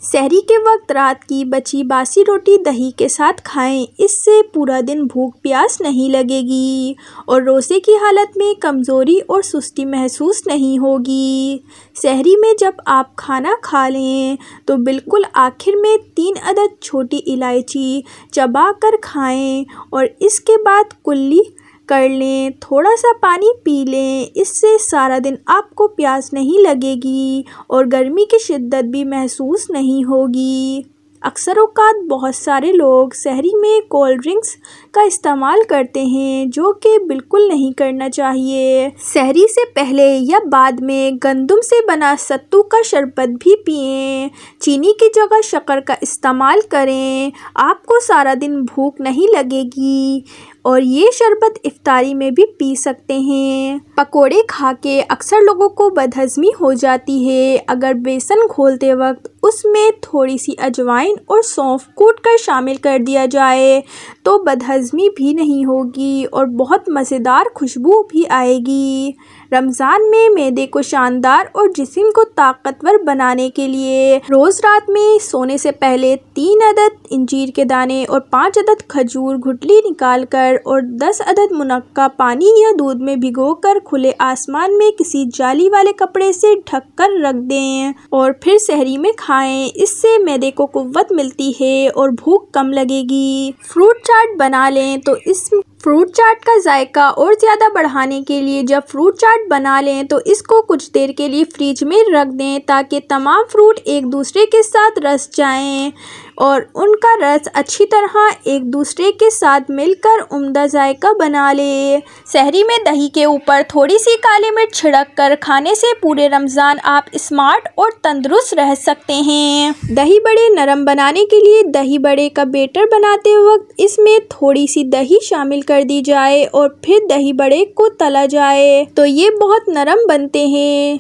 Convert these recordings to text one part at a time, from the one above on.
सहरी के वक्त रात की बची बासी रोटी दही के साथ खाएं। इससे पूरा दिन भूख प्यास नहीं लगेगी और रोज़े की हालत में कमज़ोरी और सुस्ती महसूस नहीं होगी। सहरी में जब आप खाना खा लें तो बिल्कुल आखिर में 3 अदद छोटी इलायची चबा कर खाएं और इसके बाद कुल्ली कर लें, थोड़ा सा पानी पी लें। इससे सारा दिन आपको प्यास नहीं लगेगी और गर्मी की शिद्दत भी महसूस नहीं होगी। अक्सर औक़ात बहुत सारे लोग सहरी में कोल्ड ड्रिंक्स का इस्तेमाल करते हैं, जो कि बिल्कुल नहीं करना चाहिए। सहरी से पहले या बाद में गंदम से बना सत्तू का शरबत भी पिएं। चीनी की जगह शक्कर का इस्तेमाल करें, आपको सारा दिन भूख नहीं लगेगी और ये शरबत इफ्तारी में भी पी सकते हैं। पकोड़े खा के अक्सर लोगों को बदहज़मी हो जाती है। अगर बेसन घोलते वक्त उसमें थोड़ी सी अजवाइन और सौंफ कूट कर शामिल कर दिया जाए तो बदहज़मी भी नहीं होगी और बहुत मज़ेदार खुशबू भी आएगी। रमज़ान में मैदे को शानदार और जिस्म को ताकतवर बनाने के लिए रोज़ रात में सोने से पहले 3 अदद इंजीर के दाने और 5 अदद खजूर घुटली निकाल कर और 10 अदद मुनक्का पानी या दूध में भिगोकर खुले आसमान में किसी जाली वाले कपड़े से ढक कर रख दें और फिर सहरी में खाएं। इससे मैदे को कुव्वत मिलती है और भूख कम लगेगी। फ्रूट चाट बना लें तो इस फ्रूट चाट का जायका और ज़्यादा बढ़ाने के लिए जब फ्रूट चाट बना लें तो इसको कुछ देर के लिए फ्रिज में रख दें ताकि तमाम फ्रूट एक दूसरे के साथ रस जाएं और उनका रस अच्छी तरह एक दूसरे के साथ मिलकर उम्दा जायका बना ले। सहरी में दही के ऊपर थोड़ी सी काली मिर्च छिड़क कर खाने से पूरे रमज़ान आप स्मार्ट और तंदुरुस्त रह सकते हैं। दही बड़े नरम बनाने के लिए दही बड़े का बैटर बनाते वक्त इसमें थोड़ी सी दही शामिल कर दी जाए और फिर दही बड़े को तला जाए तो ये बहुत नरम बनते हैं।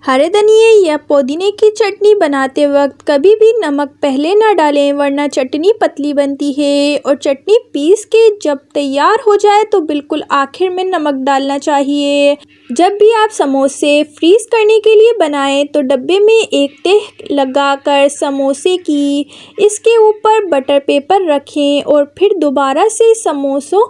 हरे धनिए या पुदीने की चटनी बनाते वक्त कभी भी नमक पहले ना डालें, वरना चटनी पतली बनती है और चटनी पीस के जब तैयार हो जाए तो बिल्कुल आखिर में नमक डालना चाहिए। जब भी आप समोसे फ्रीज़ करने के लिए बनाएं तो डब्बे में एक तह लगाकर समोसे की इसके ऊपर बटर पेपर रखें और फिर दोबारा से समोसों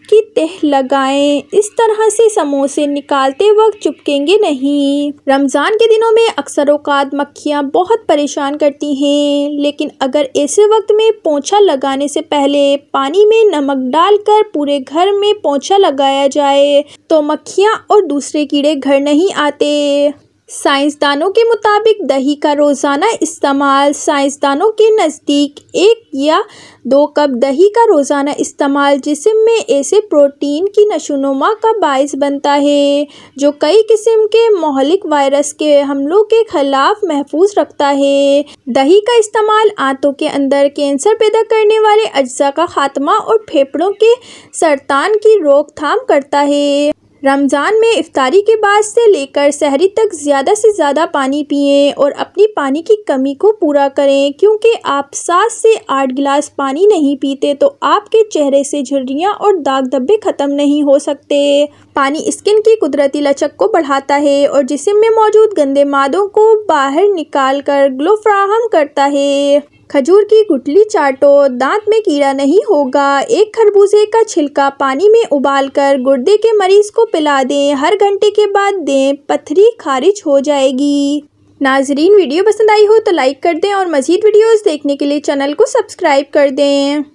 की तह लगाएं। इस तरह से समोसे निकालते वक्त चिपकेंगे नहीं। रमज़ान के दिनों में अक्सर औक़ात मक्खियाँ बहुत परेशान करती हैं, लेकिन अगर ऐसे वक्त में पोंछा लगाने से पहले पानी में नमक डालकर पूरे घर में पोंछा लगाया जाए तो मक्खियाँ और दूसरे कीड़े घर नहीं आते। साइंसदानों के मुताबिक दही का रोज़ाना इस्तेमाल साइंसदानों के नज़दीक 1 या 2 कप दही का रोज़ाना इस्तेमाल जिस्म में ऐसे प्रोटीन की नशोनुमा का बायस बनता है जो कई किस्म के मोहलिक वायरस के हमलों के खिलाफ महफूज रखता है। दही का इस्तेमाल आंतों के अंदर कैंसर पैदा करने वाले अज्जा का खात्मा और फेफड़ों के सरतान की रोकथाम करता है। रमज़ान में इफ्तारी के बाद से लेकर सहरी तक ज़्यादा से ज़्यादा पानी पिएं और अपनी पानी की कमी को पूरा करें, क्योंकि आप 7 से 8 गिलास पानी नहीं पीते तो आपके चेहरे से झुर्रियाँ और दाग धब्बे ख़त्म नहीं हो सकते। पानी स्किन की कुदरती लचक को बढ़ाता है और जिस्म में मौजूद गंदे मादों को बाहर निकाल कर ग्लो फराहम करता है। खजूर की गुठली चाटो, दांत में कीड़ा नहीं होगा। एक खरबूजे का छिलका पानी में उबालकर गुर्दे के मरीज को पिला दें, हर घंटे के बाद दें, पथरी खारिज हो जाएगी। नाजरीन, वीडियो पसंद आई हो तो लाइक कर दें और मज़ीद वीडियोस देखने के लिए चैनल को सब्सक्राइब कर दें।